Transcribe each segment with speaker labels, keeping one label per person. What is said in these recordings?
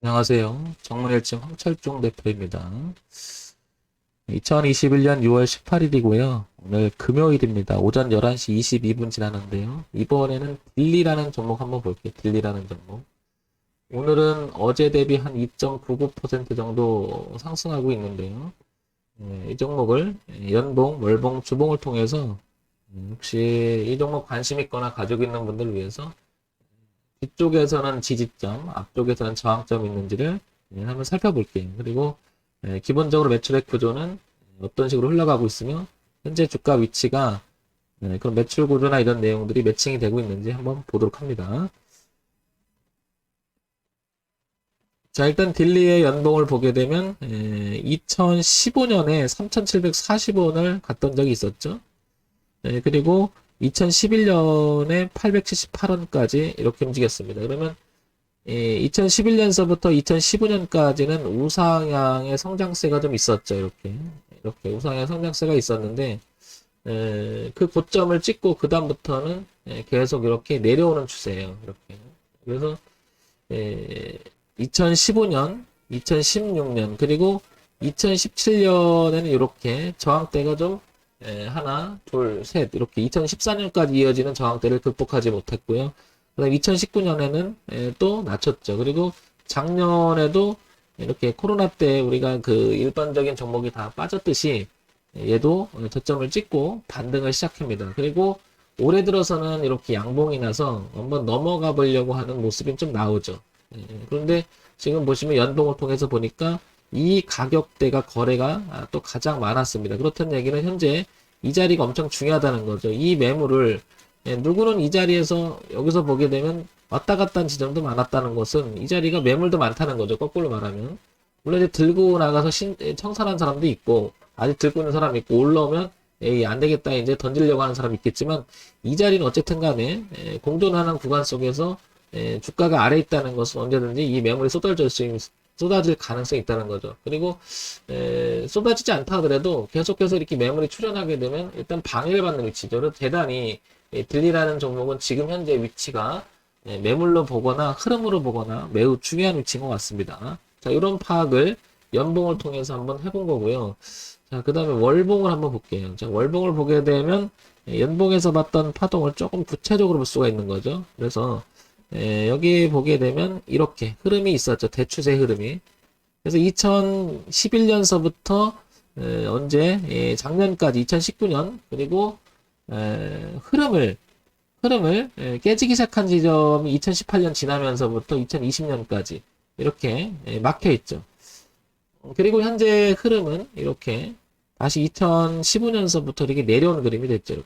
Speaker 1: 안녕하세요. 정문일증 황철중 대표입니다. 2021년 6월 18일이고요. 오늘 금요일입니다. 오전 11시 22분 지났는데요. 이번에는 딜리라는 종목 한번 볼게요. 딜리라는 종목. 오늘은 어제 대비 한 2.99% 정도 상승하고 있는데요. 이 종목을 연봉, 월봉, 주봉을 통해서 혹시 이 종목 관심 있거나 가지고 있는 분들을 위해서 뒤쪽에서는 지지점, 앞쪽에서는 저항점이 있는지를 한번 살펴볼게요. 그리고 기본적으로 매출액 구조는 어떤 식으로 흘러가고 있으며 현재 주가 위치가 그런 매출 구조나 이런 내용들이 매칭이 되고 있는지 한번 보도록 합니다. 자, 일단 딜리의 연봉을 보게 되면 2015년에 3,740원을 갔던 적이 있었죠. 그리고 2011년에 878원까지 이렇게 움직였습니다. 그러면 2011년서부터 2015년까지는 우상향의 성장세가 좀 있었죠. 이렇게 우상향 성장세가 있었는데 그 고점을 찍고 그 다음부터는 계속 이렇게 내려오는 추세예요. 이렇게. 그래서 2015년, 2016년 그리고 2017년에는 이렇게 저항대가 좀 하나, 둘, 셋 이렇게 2014년까지 이어지는 저항대를 극복하지 못했고요. 그다음 2019년에는 또 낮췄죠. 그리고 작년에도 이렇게 코로나 때 우리가 그 일반적인 종목이 다 빠졌듯이 얘도 저점을 찍고 반등을 시작합니다. 그리고 올해 들어서는 이렇게 양봉이 나서 한번 넘어가 보려고 하는 모습이 좀 나오죠. 그런데 지금 보시면 연봉을 통해서 보니까 이 가격대가 거래가 또 가장 많았습니다. 그렇다는 얘기는 현재 이 자리가 엄청 중요하다는 거죠. 이 매물을 누구는 이 자리에서 여기서 보게 되면 왔다 갔다 한 지점도 많았다는 것은 이 자리가 매물도 많다는 거죠. 거꾸로 말하면. 물론 이제 들고 나가서 청산한 사람도 있고 아직 들고 있는 사람이 있고 올라오면 에이 안 되겠다 이제 던지려고 하는 사람이 있겠지만 이 자리는 어쨌든 간에 공존하는 구간 속에서 주가가 아래 있다는 것은 언제든지 이 매물이 쏟아질 가능성이 있다는 거죠. 그리고 쏟아지지 않다 하더라도 계속해서 이렇게 매물이 출현하게 되면 일단 방해를 받는 위치죠. 그래서 대단히 딜리라는 종목은 지금 현재 위치가 매물로 보거나 흐름으로 보거나 매우 중요한 위치인 것 같습니다. 자, 이런 파악을 연봉을 통해서 한번 해본 거고요. 자, 그 다음에 월봉을 한번 볼게요. 자, 월봉을 보게 되면 연봉에서 봤던 파동을 조금 구체적으로 볼 수가 있는 거죠. 그래서 여기 보게 되면 이렇게 흐름이 있었죠. 대추세 흐름이. 그래서 2011년서부터 언제 작년까지 2019년 그리고 흐름을 깨지기 시작한 지점이 2018년 지나면서부터 2020년까지 이렇게 막혀 있죠. 그리고 현재 흐름은 이렇게 다시 2015년서부터 이렇게 내려오는 그림이 됐죠.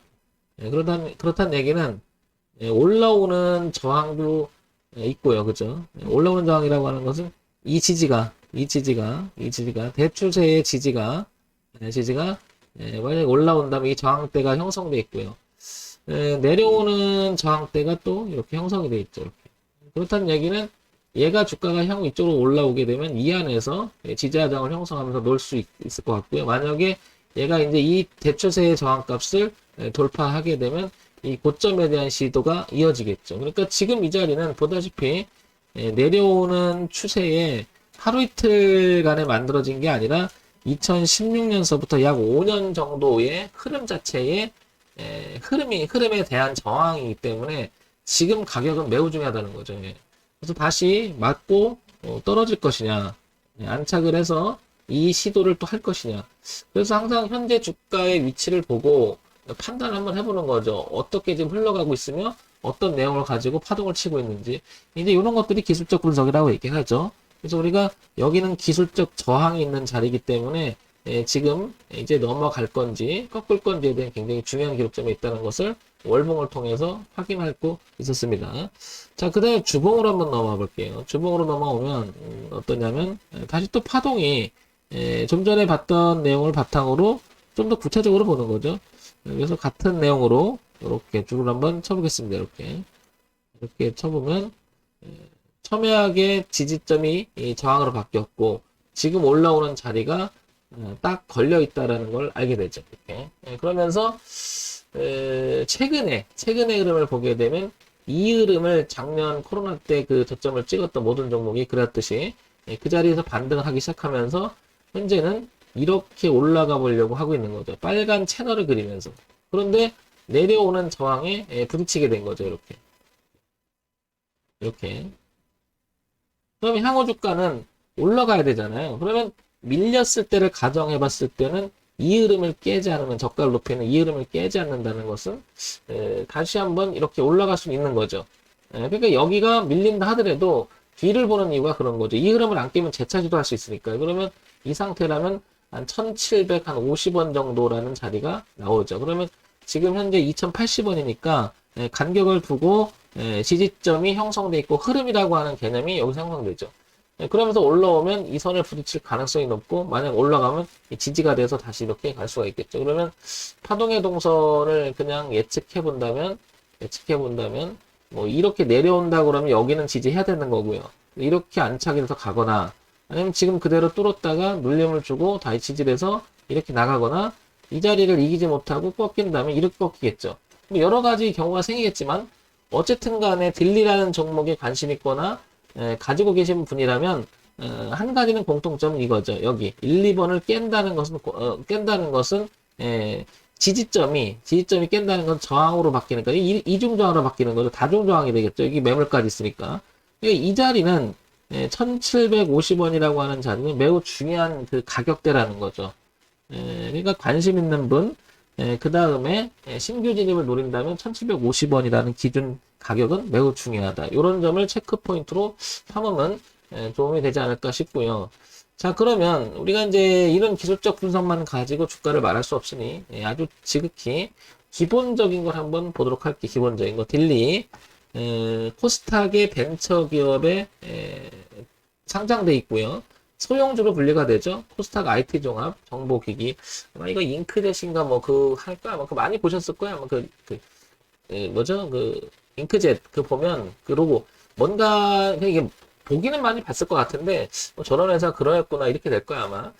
Speaker 1: 그렇다는 얘기는 올라오는 저항도 있고요. 그죠? 올라오는 저항이라고 하는 것은 이 지지가 대추세의 지지가 만약에 올라온다면 이 저항대가 형성돼 있고요. 내려오는 저항대가 또 이렇게 형성이 돼 있죠. 이렇게. 그렇다는 얘기는 얘가 주가가 향후 이쪽으로 올라오게 되면 이 안에서 지지하장을 형성하면서 놓을 수 있을 것 같고요. 만약에 얘가 이제 이 대추세의 저항값을 돌파하게 되면 이 고점에 대한 시도가 이어지겠죠. 그러니까 지금 이 자리는 보다시피 내려오는 추세에 하루 이틀간에 만들어진 게 아니라 2016년서부터 약 5년 정도의 흐름 자체의 흐름에 대한 저항이기 때문에 지금 가격은 매우 중요하다는 거죠. 그래서 다시 맞고 떨어질 것이냐, 안착을 해서 이 시도를 또 할 것이냐. 그래서 항상 현재 주가의 위치를 보고 판단을 한번 해보는 거죠. 어떻게 지금 흘러가고 있으며 어떤 내용을 가지고 파동을 치고 있는지. 이제 이런 것들이 기술적 분석이라고 얘기하죠. 그래서 우리가 여기는 기술적 저항이 있는 자리이기 때문에 지금 이제 넘어갈 건지 꺾을 건지에 대한 굉장히 중요한 기록점이 있다는 것을 월봉을 통해서 확인할 수 있었습니다. 자, 그 다음에 주봉으로 한번 넘어가 볼게요. 주봉으로 넘어오면 어떠냐면 다시 또 파동이 좀 전에 봤던 내용을 바탕으로 좀 더 구체적으로 보는 거죠. 그래서 같은 내용으로 이렇게 줄을 한번 쳐보겠습니다. 이렇게 쳐보면 첨예하게 지지점이 저항으로 바뀌었고 지금 올라오는 자리가 딱 걸려 있다라는 걸 알게 되죠. 이렇게. 그러면서 최근의 흐름을 보게 되면 이 흐름을 작년 코로나 때 그 저점을 찍었던 모든 종목이 그랬듯이 그 자리에서 반등을 하기 시작하면서 현재는 이렇게 올라가 보려고 하고 있는 거죠. 빨간 채널을 그리면서. 그런데 내려오는 저항에 부딪히게 된 거죠. 이렇게. 이렇게. 그러면 향후 주가는 올라가야 되잖아요. 그러면 밀렸을 때를 가정해 봤을 때는 이 흐름을 깨지 않으면 저가를 높이는 이 흐름을 깨지 않는다는 것은 다시 한번 이렇게 올라갈 수 있는 거죠. 그러니까 여기가 밀린다 하더라도 뒤를 보는 이유가 그런 거죠. 이 흐름을 안 깨면 재차지도 할 수 있으니까요. 그러면 이 상태라면 한 1750원 정도라는 자리가 나오죠. 그러면 지금 현재 2080원이니까 간격을 두고 지지점이 형성돼 있고 흐름이라고 하는 개념이 여기서 형성되죠. 그러면서 올라오면 이 선을 부딪힐 가능성이 높고 만약 올라가면 지지가 돼서 다시 이렇게 갈 수가 있겠죠. 그러면 파동의 동선을 그냥 예측해 본다면 뭐 이렇게 내려온다 그러면 여기는 지지해야 되는 거고요. 이렇게 안착이 돼서 가거나 아니면 지금 그대로 뚫었다가 눌림을 주고 다시 지지를 해서 이렇게 나가거나 이 자리를 이기지 못하고 꺾인 다음에 이렇게 꺾이겠죠. 뭐 여러 가지 경우가 생기겠지만 어쨌든 간에 딜리라는 종목에 관심 있거나 가지고 계신 분이라면 한 가지는 공통점은 이거죠. 여기 1, 2번을 깬다는 것은 지지점이 깬다는 건 저항으로 바뀌는 거예요. 이중 저항으로 바뀌는 거죠. 다중 저항이 되겠죠. 여기 매물까지 있으니까. 그러니까 이 자리는 1750원이라고 하는 자리는 매우 중요한 그 가격대라는 거죠. 그러니까 관심 있는 분, 그 다음에 신규 진입을 노린다면 1750원이라는 기준 가격은 매우 중요하다. 이런 점을 체크 포인트로 삼으면 도움이 되지 않을까 싶고요. 자, 그러면 우리가 이제 이런 기술적 분석만 가지고 주가를 말할 수 없으니 아주 지극히 기본적인 걸 한번 보도록 할게요. 기본적인 거. 딜리, 코스닥의 벤처기업에 상장돼 있고요. 소형주로 분류가 되죠. 코스닥 IT 종합 정보기기. 아마 이거 잉크젯인가 뭐 그 할까 아마 그 많이 보셨을 거예요. 아마 뭐죠? 그 잉크젯 그 보면 그 로고 뭔가 이게 보기는 많이 봤을 것 같은데 뭐 저런 회사 그러했구나 이렇게 될 거야 아마.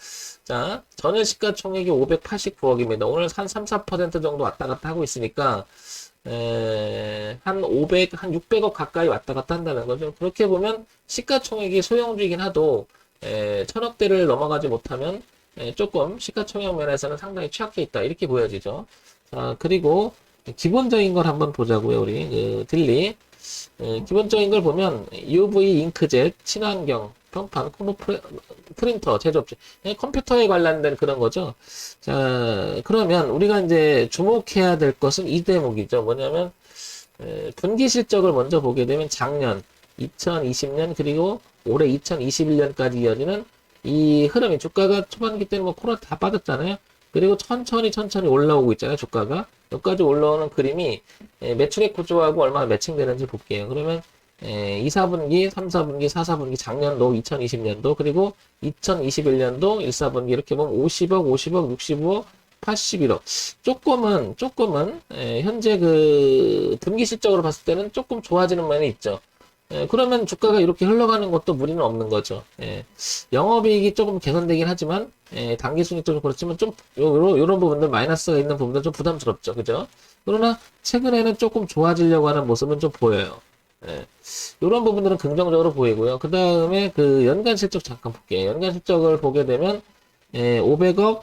Speaker 1: 자, 전일 시가총액이 589억입니다. 오늘 한 3, 4% 정도 왔다 갔다 하고 있으니까 한 600억 가까이 왔다 갔다 한다는 거죠. 그렇게 보면 시가총액이 소형주이긴 하도 1000억대를 넘어가지 못하면 조금 시가총액 면에서는 상당히 취약해 있다 이렇게 보여지죠. 자, 그리고 기본적인 걸 한번 보자고요. 우리 그 딜리 기본적인 걸 보면 UV 잉크젯 친환경 평판 프린터 제조업체 컴퓨터에 관련된 그런 거죠. 자, 그러면 우리가 이제 주목해야 될 것은 이 대목이죠. 뭐냐면 분기 실적을 먼저 보게 되면 작년 2020년 그리고 올해 2021년까지 이어지는 이 흐름이 주가가 초반기 때는 뭐 코로나 다 빠졌잖아요. 그리고 천천히 올라오고 있잖아요. 주가가 여기까지 올라오는 그림이 매출액 구조하고 얼마나 매칭되는지 볼게요. 그러면 2, 4분기, 3, 4분기, 4, 4분기 작년도 2020년도 그리고 2021년도 1, 4분기 이렇게 보면 50억, 65억, 81억. 조금은 현재 그 분기 실적으로 봤을 때는 조금 좋아지는 면이 있죠. 그러면 주가가 이렇게 흘러가는 것도 무리는 없는 거죠. 영업이익이 조금 개선되긴 하지만 단기 순이익도 좀 그렇지만 좀 요런 부분들 마이너스가 있는 부분들 좀 부담스럽죠. 그죠? 그러나 최근에는 조금 좋아지려고 하는 모습은 좀 보여요. 이런 부분들은 긍정적으로 보이고요. 그 다음에 그 연간 실적 잠깐 볼게요. 연간 실적을 보게 되면 500억,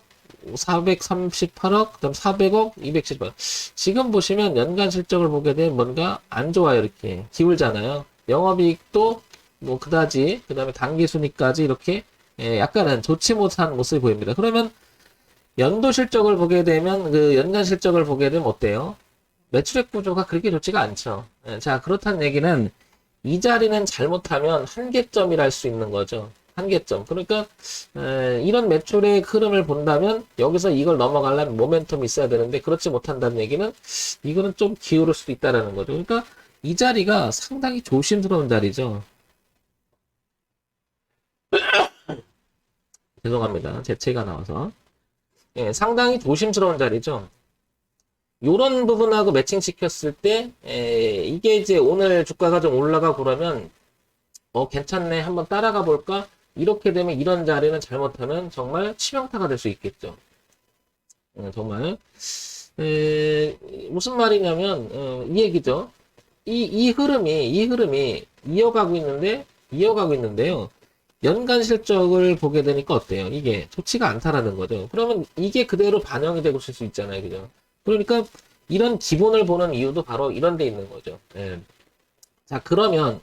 Speaker 1: 438억, 그다음 400억, 270억. 지금 보시면 연간 실적을 보게 되면 뭔가 안 좋아요. 이렇게 기울잖아요. 영업이익도 뭐 그다지, 그 다음에 당기순이익까지 이렇게 약간은 좋지 못한 모습이 보입니다. 그러면 연도 실적을 보게 되면 그 연간 실적을 보게 되면 어때요? 매출액 구조가 그렇게 좋지가 않죠. 자, 그렇다는 얘기는 이 자리는 잘못하면 한계점이라 할 수 있는 거죠. 한계점. 그러니까 이런 매출의 흐름을 본다면 여기서 이걸 넘어가려면 모멘텀이 있어야 되는데 그렇지 못한다는 얘기는 이거는 좀 기울을 수도 있다라는 거죠. 그러니까 이 자리가 상당히 조심스러운 자리죠. 죄송합니다. 재채가 나와서. 상당히 조심스러운 자리죠. 요런 부분하고 매칭시켰을 때 이게 이제 오늘 주가가 좀 올라가고 그러면 괜찮네 한번 따라가 볼까 이렇게 되면 이런 자리는 잘못하면 정말 치명타가 될 수 있겠죠. 정말 무슨 말이냐면 이 얘기죠. 이 흐름이 이어가고 있는데요. 연간 실적을 보게 되니까 어때요? 이게 좋지가 않다라는 거죠. 그러면 이게 그대로 반영이 되고 있을 수 있잖아요. 그죠? 그러니까 이런 기본을 보는 이유도 바로 이런 데 있는 거죠. 예. 자, 그러면,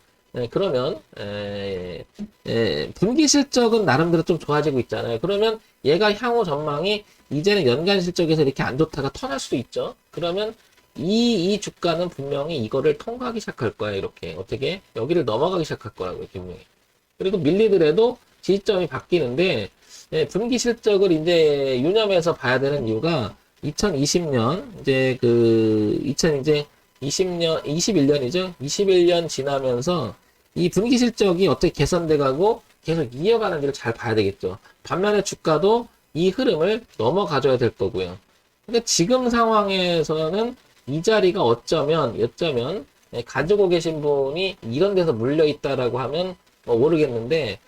Speaker 1: 분기 실적은 나름대로 좀 좋아지고 있잖아요. 그러면 얘가 향후 전망이 이제는 연간 실적에서 이렇게 안 좋다가 턴할 수도 있죠. 그러면 이 주가는 분명히 이거를 통과하기 시작할 거야. 이렇게. 어떻게? 여기를 넘어가기 시작할 거라고요. 분명히. 그리고 밀리더라도 지지점이 바뀌는데, 분기 실적을 이제 유념해서 봐야 되는 이유가 2020년, 이제 이제 21년이죠? 21년 지나면서 이 분기 실적이 어떻게 개선돼 가고 계속 이어가는지를 잘 봐야 되겠죠. 반면에 주가도 이 흐름을 넘어가줘야 될 거고요. 그러니까 지금 상황에서는 이 자리가 어쩌면 가지고 계신 분이 이런 데서 물려 있다라고 하면 모르겠는데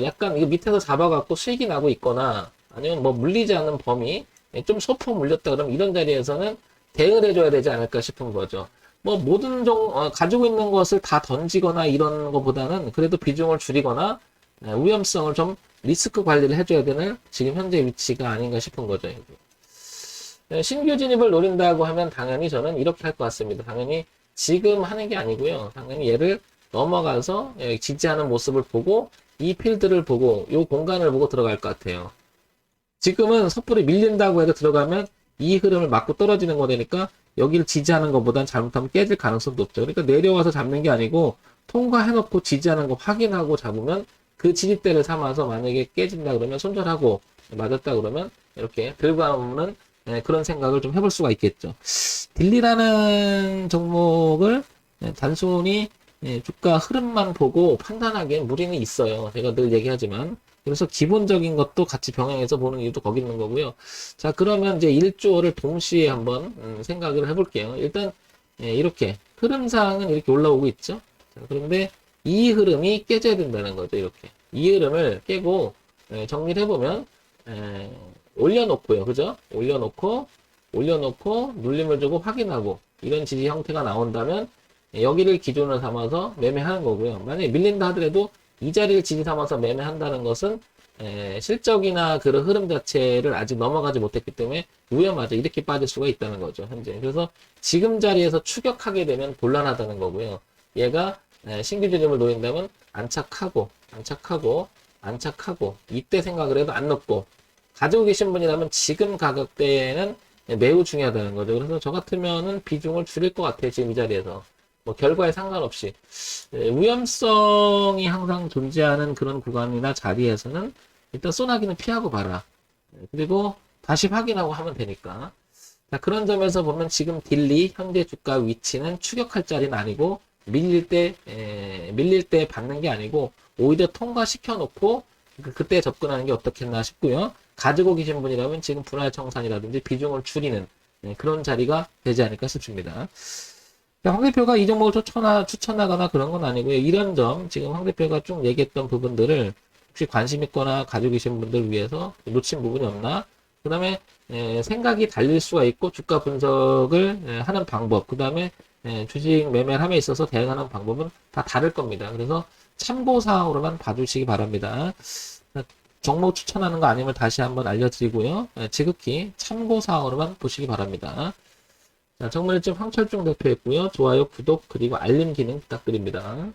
Speaker 1: 약간 이거 밑에서 잡아갖고 수익이 나고 있거나 아니면 뭐 물리지 않는 범위 좀 소폭 물렸다 그러면 이런 자리에서는 대응을 해줘야 되지 않을까 싶은 거죠. 뭐 모든 가지고 있는 것을 다 던지거나 이런 것보다는 그래도 비중을 줄이거나 위험성을 좀 리스크 관리를 해줘야 되는 지금 현재 위치가 아닌가 싶은 거죠. 신규 진입을 노린다고 하면 당연히 저는 이렇게 할 것 같습니다. 당연히 지금 하는 게 아니고요. 당연히 얘를 넘어가서 지지하는 모습을 보고 이 필드를 보고 이 공간을 보고 들어갈 것 같아요. 지금은 섣불리 밀린다고 해도 들어가면 이 흐름을 맞고 떨어지는 거니까 여기를 지지하는 것보단 잘못하면 깨질 가능성도 없죠. 그러니까 내려와서 잡는 게 아니고 통과해놓고 지지하는 거 확인하고 잡으면 그 지지대를 삼아서 만약에 깨진다 그러면 손절하고 맞았다 그러면 이렇게 들고 가면 그런 생각을 좀 해볼 수가 있겠죠. 딜리라는 종목을 단순히 주가 흐름만 보고 판단하기엔 무리는 있어요. 제가 늘 얘기하지만. 그래서 기본적인 것도 같이 병행해서 보는 이유도 거기 있는 거고요. 자, 그러면 이제 1조를 동시에 한번 생각을 해볼게요. 일단 이렇게 흐름상은 이렇게 올라오고 있죠. 자, 그런데 이 흐름이 깨져야 된다는 거죠. 이렇게 이 흐름을 깨고 정리를 해보면 올려놓고요. 그죠? 올려놓고 눌림을 주고 확인하고 이런 지지 형태가 나온다면 여기를 기준으로 삼아서 매매하는 거고요. 만약에 밀린다 하더라도 이 자리를 지지 삼아서 매매한다는 것은 실적이나 그런 흐름 자체를 아직 넘어가지 못했기 때문에 위험하죠. 이렇게 빠질 수가 있다는 거죠. 현재. 그래서 지금 자리에서 추격하게 되면 곤란하다는 거고요. 얘가 신규 진입을 노린다면 안착하고 이때 생각을 해도 안 넣고 가지고 계신 분이라면 지금 가격대에는 매우 중요하다는 거죠. 그래서 저 같으면은 비중을 줄일 것 같아요. 지금 이 자리에서. 뭐 결과에 상관없이 위험성이 항상 존재하는 그런 구간이나 자리에서는 일단 소나기는 피하고 봐라. 그리고 다시 확인하고 하면 되니까. 자, 그런 점에서 보면 지금 딜리 현재 주가 위치는 추격할 자리는 아니고 밀릴 때 받는 게 아니고 오히려 통과시켜 놓고 그때 접근하는 게 어떻겠나 싶고요. 가지고 계신 분이라면 지금 분할 청산이라든지 비중을 줄이는 그런 자리가 되지 않을까 싶습니다. 황 대표가 이 종목을 추천하거나 그런 건 아니고요. 이런 점, 지금 황 대표가 쭉 얘기했던 부분들을 혹시 관심 있거나 가지고 계신 분들 위해서 놓친 부분이 없나? 그 다음에 생각이 달릴 수가 있고 주가 분석을 하는 방법, 그 다음에 주식 매매를 함에 있어서 대응하는 방법은 다 다를 겁니다. 그래서 참고사항으로만 봐주시기 바랍니다. 종목 추천하는 거 아니면 다시 한번 알려드리고요. 지극히 참고사항으로만 보시기 바랍니다. 자, 정말집 황철중 대표였고요. 좋아요, 구독, 그리고 알림 기능 부탁드립니다.